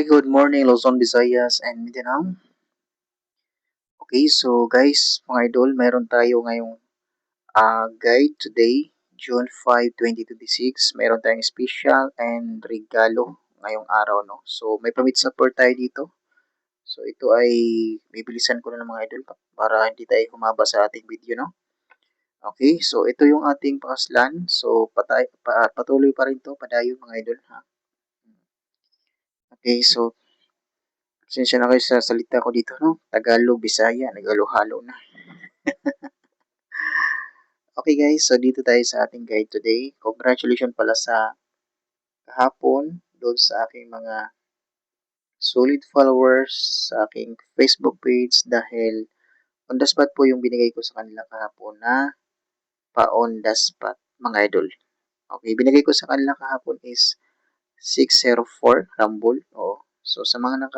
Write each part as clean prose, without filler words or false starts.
Okay, good morning Luzon, Visayas, and Mindanao. Okay, so guys, mga idol, meron tayo ngayong guide today, June 5, 2026. Meron tayong special and regalo ngayong araw, no? So, may pamit support tayo dito. So, ito ay bibilisan ko na ng mga idol para hindi tayo humaba sa ating video, no? Okay, so ito yung ating pakaslan. So, patuloy pa rin to, padayon mga idol, ha? Okay, so pasensya na kayo sa salita ko dito, no? Tagalog, Bisaya, nagalo-halo na. Okay guys, so dito tayo sa ating guide today. Congratulations pala sa kahapon doon sa aking mga solid followers sa aking Facebook page dahil on the spot po yung binigay ko sa kanila kahapon na pa-on the spot mga idol. Okay, binigay ko sa kanila kahapon is 604 Rumble. Oo. So sa mga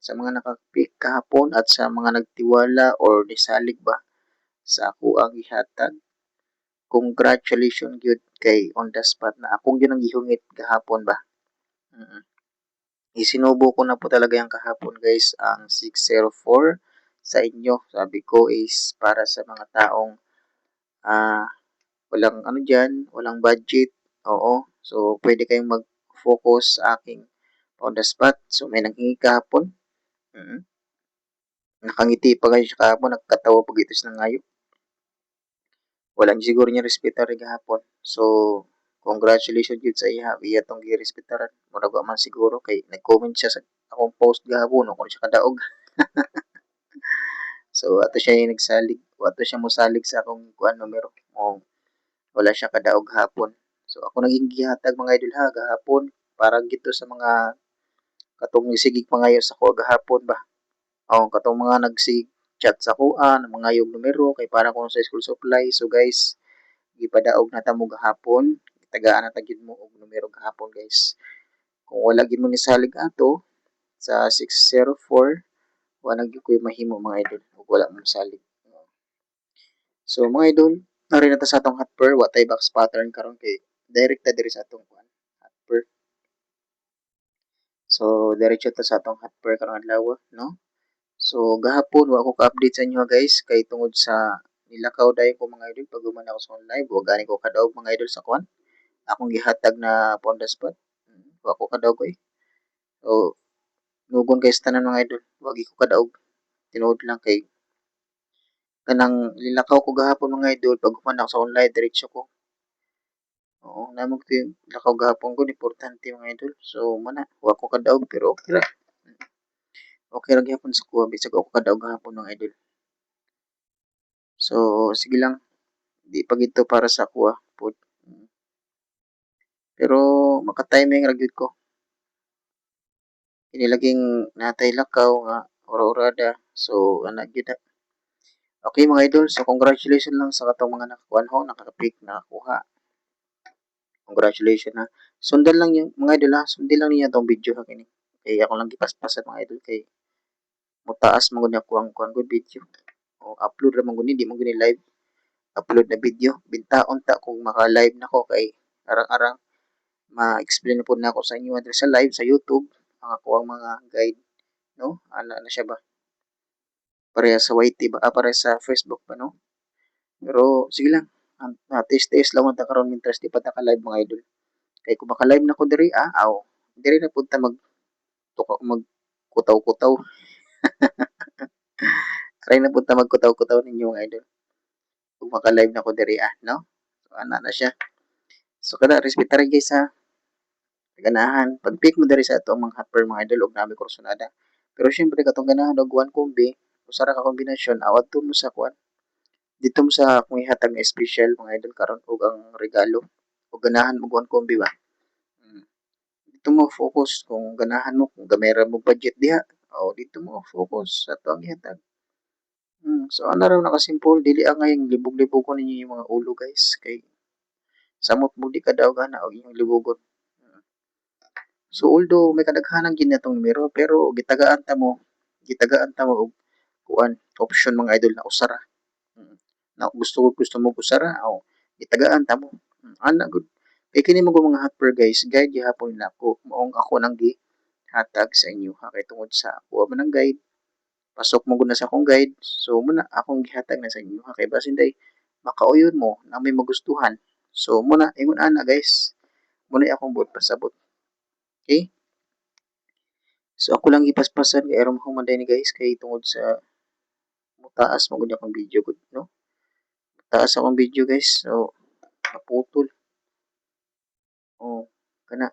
sa mga naka-pick kahapon at sa mga nagtiwala or nisalig ba sa ako ang ihatag. Congratulations gyud kay on the spot na akong yun ang gihungit kahapon ba. Isinubo ko na po talaga yung kahapon guys ang 604 sa inyo. Sabi ko is para sa mga taong walang ano dyan, walang budget. Oo. So pwede kayong mag-focus sa aking on the spot. So may nanghingi kahapon. Nakangiti pa kayo siya kahapon, nagkatawa pag ito ng ngayon. Walang siguro niya respetar gahapon. So, congratulations yun sa iya. Iya tong girespetaran. Murag man siguro kay nag-comment siya sa akong post gahapon kung siya kadaog. So, ato siya yung nagsalig. Ato siya mosalig sa akong kuan numero. O, wala siya kadaog hapon. So, ako naging gihatag mga idol ha gahapon. Para gito sa mga katong sigig pangayo sa ko gahapon ba. O, katong mga nagsig chat sa kuan, mga yung numero kay para kuno sa school supply. So guys, gipadaog na ta mo gahapon, tagaan na tagid mo og numero gahapon guys. Kung wala gid mo ni salig ato sa 604, wala gyud koy mahimo mga idol ug wala mo salig. So mga idol, nari na ta sa atong hotper, watay box pattern karon kay direct ta diri sa atong hotper. So diretso ta sa atong hotper karong adlaw, no? So gahapon wa ko ka-update sa inyo guys kay tungod sa nilakaw dayon ko mga idol pag human ako sa live, wa gani ko kadaog mga idol sa kwan. Akong gihatag na on the spot. Wa ko kadaog eh. So nugon kay tanan mga idol, wagi ko kadaog. Tinuod lang kay kanang nilakaw ko gahapon mga idol pag human ako sa online diretso ko. Oo, namog tin lakaw gahapon ko importante mga idol. So mana wa ko kadaog pero okay ra. Okay ra gyapon sa kuha bisag ako kadaog gahapon mga idol. So sige lang, di pa gito para sa kuha pod. Pero maka-timing ra gyud ko. Inilaging natay lakaw nga ora-orada. So ana gyud. Okay mga idol, so congratulations lang sa katong mga nakakuan ho, nakaka-pick, nakakuha. Congratulations ha. Sundan lang yung mga idol ha, sundin lang niya tong video ha kini. Kay ako lang gipaspasan mga idol kay mutaas man gud ako ang kuan gud video. O upload ra man gud di man gud live. Upload na video. Bintaon ta kung maka-live nako kay arang-arang ma-explain po na ako sa inyo sa live sa YouTube ang ako ang mga guide, no? Ana na siya ba? Pareha sa YT ba? Pareha sa Facebook pa, no? Pero sige lang. Test lang ta karon interest di pa ta ka live mga idol. Kay kung maka live na ko diri diri na punta mag kutaw-kutaw. Try na punta magkutaw-kutaw ninyo mga idol. Kung maka live na ko diri no? So ana na siya. So kada respetar guys ha. Ganahan pag-pick mo diri sa atong mga hotper mga idol og nami kursunada. Pero syempre katong ganahan og one combi, usa ra ka kombinasyon awat to mo sa kwan. Dito mo sa akong ihatag na special mga idol karon og ang regalo. O ganahan mo one combi ba? Dito mo focus kung ganahan mo kung gamera mo budget diha. O dito mo focus sa ato ang ihatag. So ana ra nakasimple dili ang ngayong libog-libog ko ninyo yung mga ulo guys kay samot mo di ka daw gana og inyong libugon. So although may kadaghanan gid natong numero pero gitagaan ta mo og kuan option mga idol na usara. Na gusto mo usara o gitagaan ta mo. Ana gud. Kay kini mo mga hotper guys, guide gihapon na ako maong ako nang gi hatag sa inyo ha kay tungod sa kuha man ang guide, pasok mo gud na sa akong guide, so muna akong gihatag na sa inyo ha kay basin day makauyon mo na may magustuhan. So muna ingon ana guys, muna akong buot pasabot. Okay? So ako lang ipaspasan kay aron human ni guys kay tungod sa mutaas mo gud akong video gud no. Taas akong video guys. So naputol. Oh, kana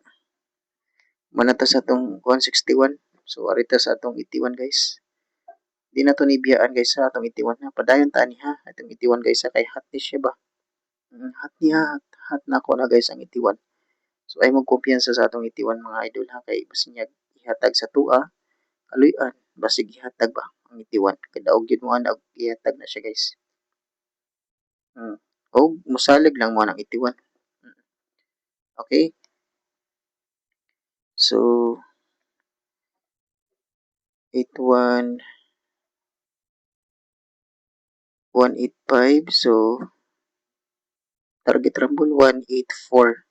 manata sa atong 161. So arita sa atong 81 guys. Di na to nibiyaan guys sa atong 81 na. Padayon ta ni ha. Atong 81 guys sa kay hot ni siya ba. Hot niya. Hot na ako na guys ang 81. So ay mo kumpiyansa sa atong 81 mga idol ha kay basin niya ihatag sa tua. Kaluyan. Basig ihatag ba ang 81. Kadaog yun mo na ihatag na siya guys. O musalig lang mo ng 81. Okay? So 81 185 so target rumble 184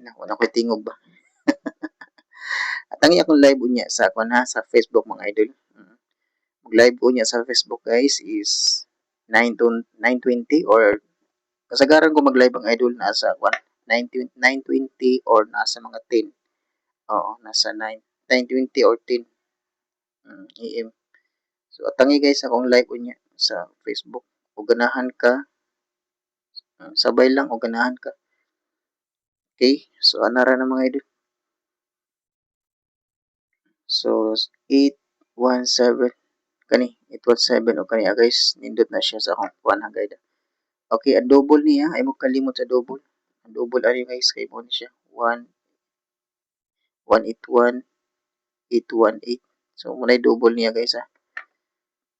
na ko'y tingog ba at ang akong live unya sa ako na sa Facebook mga idol mag live unya sa Facebook guys is 9 to 9:20 or kasagaran ko mag live ang idol nasa 9:20 or nasa mga 10 oo nasa 9:20 or 10 AM so atangi guys akong live unya sa Facebook o ganahan ka sabay lang o ganahan ka. Okay, so anara na mga idol. So 817 kani 817 o kani guys nindot na siya sa akong kuan ha guys. Okay, ang double niya ay mo kalimot sa double. Ang double ani guys kay mo ni siya 181 818. So muna double niya guys ha.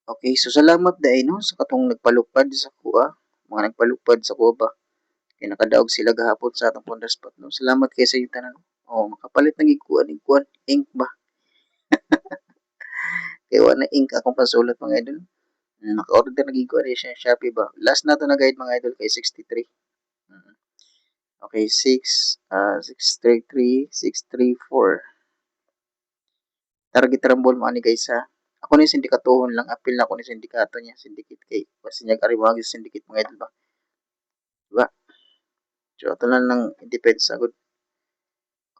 Okay, so salamat dai no sa katong nagpalupad sa kuha. Mga nagpalupad sa kuha ba. Kaya nakadaog sila gahapon sa atong Ponder Spot. No? Salamat kayo sa inyo tanan. Oh, makapalit ng ikuan, ink ba? Kaya wala na ink akong pasulat mga idol. Naka-order na ikuan siya Shopee ba? Last na to na guide mga idol kay 63. Okay, 633, 634. Target rumble mo ani guys ha. Ako ni sindikatohon lang, apil na ako ni sindikato niya, syndicate kay. Kasi niya kariwag yung syndicate mga idol ba? Diba? So, ito lang ng depends agad.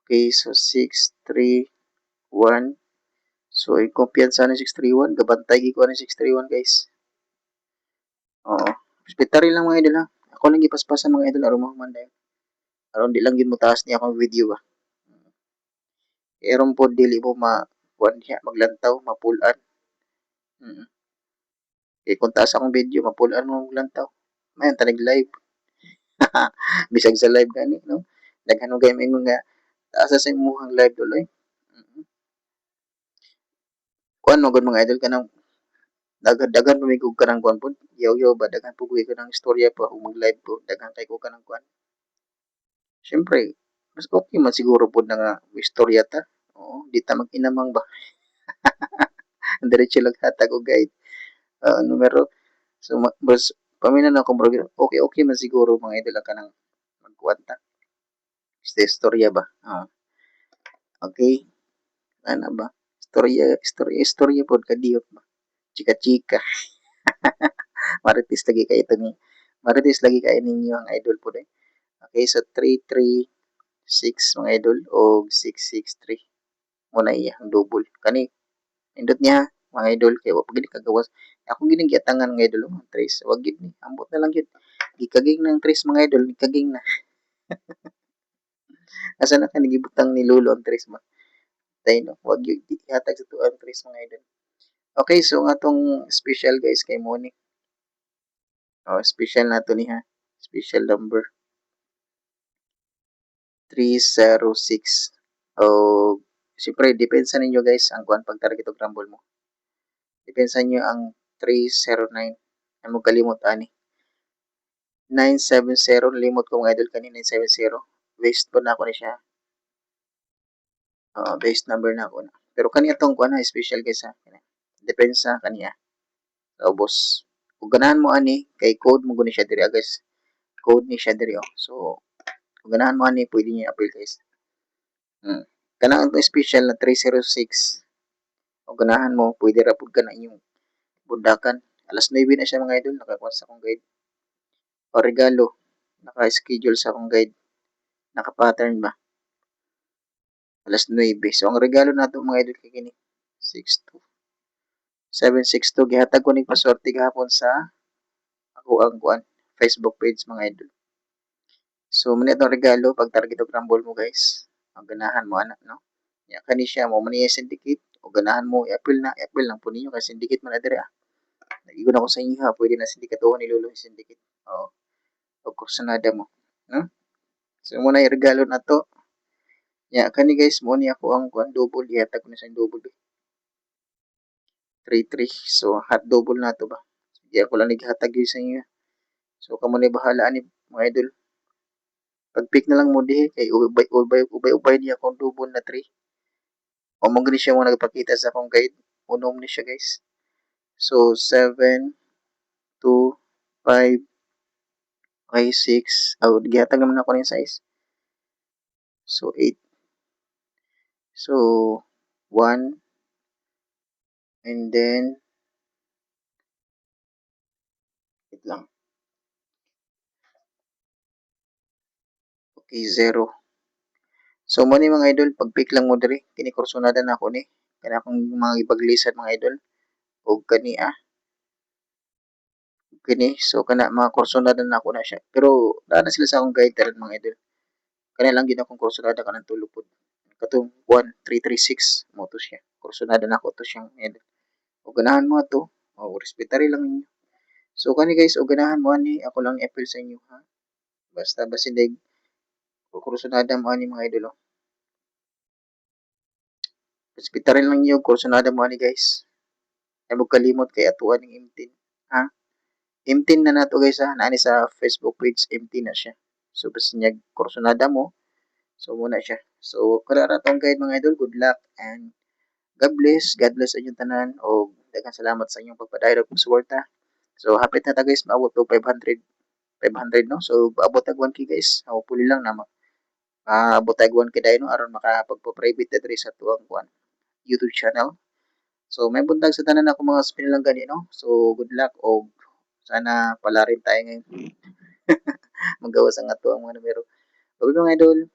Okay, so 631. So, kumpiyansa na 631. Gabantay ko na 631 guys. Oo. Hospital lang mga idol ha. Ako lang ipaspasan mga idol. Aron mo man dahil. Aron di lang yun mo taas niya akong video ba. Aron po dili mo kuan niya maglantaw, mapulan. Kaya kung taas akong video, mapulan mo maglantaw. Mayan, tanig live. Bisag sa live gani, no? Daghan mo gaming nga taas sa imuhang live tuloy. Kuan mo mga idol kanang daghan pamigog ka ng kuan po. Yaw ba daghan pugoy ka ng istorya pa o mag-live po. Daghan kay ko ka ng kuan. Siyempre, mas okay man siguro po na nga istorya ta. Oo, di ta mag-inamang ba. Diretso lang hatag o guide. Numero. So, mas paminan ako bro. Okay man siguro mga idol ka ng magkuan ta. Istorya ba? Okay. Ano ba? Istorya po kadiyot ba? Chika-chika. Marites lagi kayo ito ni. Marites lagi kayo ninyo ang idol po din. Okay, so 336 mga idol o 663. Muna iya ang double. Kani, indot niya mga idol kay wa pagini kagawas. Ako gining giatangan mga idol ang trace. Wag gid ni. Ambot na lang gid. Gikaging ng trace mga idol, gikaging na. Asa na ka nagibutang ni Lolo ang trace ba? Tay no, wag gyud ihatag sa tuang trace mga idol. Okay, so nga tong special guys kay Moni. Special na to ni ha. Special number 306. Siyempre, depensa ninyo guys ang kuan pag target og rumble mo. Depensa niyo ang 309. Ay mo kalimot ani. 970 limot ko mga idol kanina 970. Waste po na ako ni siya. Base number na ako na. Pero kaniya tong kuan na special guys ha. Depensa kaniya. Ubos. Kung ganahan mo ani kay code mo guni siya diri guys. Code ni siya diri oh. So kung ganahan mo ani pwede niyo i-apply guys. Kanang itong special na 306. O ganahan mo, pwede ra pud ka na inyong bundakan. Alas 9 na siya mga idol, nakakuha sa akong guide. O regalo, naka-schedule sa akong guide. Naka-pattern ba? Alas 9. So, ang regalo nato mga idol kay kini 62. 762 gihatag ko ning pasorte gahapon sa ako ang kuan Facebook page mga idol. So, muna itong regalo pag target og rumble mo guys. Ang ganahan mo ana no. Ya kani siya mo man syndicate o ganahan mo i-appeal lang po ninyo kay syndicate man adire ah. Nag-igon ako sa inyo ha, pwede na sindikatuhan ni Lolo syndicate. Oo. O kursunada mo. No? So, muna yung regalo na to. Ya kani guys mo ni ako ang kuan double ihatag ko na sa double. 3-3. So, hot double na to ba? Sige, ako lang naghatag yun sa inyo. So, kamo na bahala ani mga idol. Pag-pick na lang mo dihe kay ubay niya akong double na 3. O mo gani siya mo nagpakita sa akong guide. Unom ni siya guys. So, 7, 2, 5, okay, 6. Oh, gihatag naman ako ng size. So, 8. So, 1. And then, wait lang. Okay, 0. So, mo ni mga idol, pag-pick lang mo diri. Kini kursunada na ako ni. Kaya akong mga ipaglisad mga idol. O kani kini. So, kana mga kursunada na ako na siya. Pero, na sila sa akong guide taran mga idol. Kaya lang gina akong kursunada ka ng tulupod. Katong 1336 mo to siya. Kursunada na ako to siyang idol. O ganahan mo to. O, respetary lang ninyo. So, kani guys, o ganahan mo ani. Ako lang i-appeal sa inyo ha. Basta basilig. O kursunada mo ani mga idol. Respetary lang niyo. Kursunada mo ani guys. Ay mo kalimot kay atuan ng M10. Ha? M10 na nato guys ha. Naani sa Facebook page. M10 na siya. So, basta niya kursunada mo. So, muna siya. So, kala tong guide mga idol. Good luck and God bless. God bless sa inyong tanan. O daghang salamat sa inyong pagpadayag og suporta. So, hapit na ta guys. Maabot to 500. 500 no? So, abot tag 1K guys. Hopefully lang na abot tag 1K dahil no? Aron makapagpa-private na sa tuwang YouTube channel. So, may buntag sa tanan ako mga spin lang gani, no? So, good luck o sana pala rin tayo ngayon. Magawa sa nga to ang mga numero. Okay mga idol,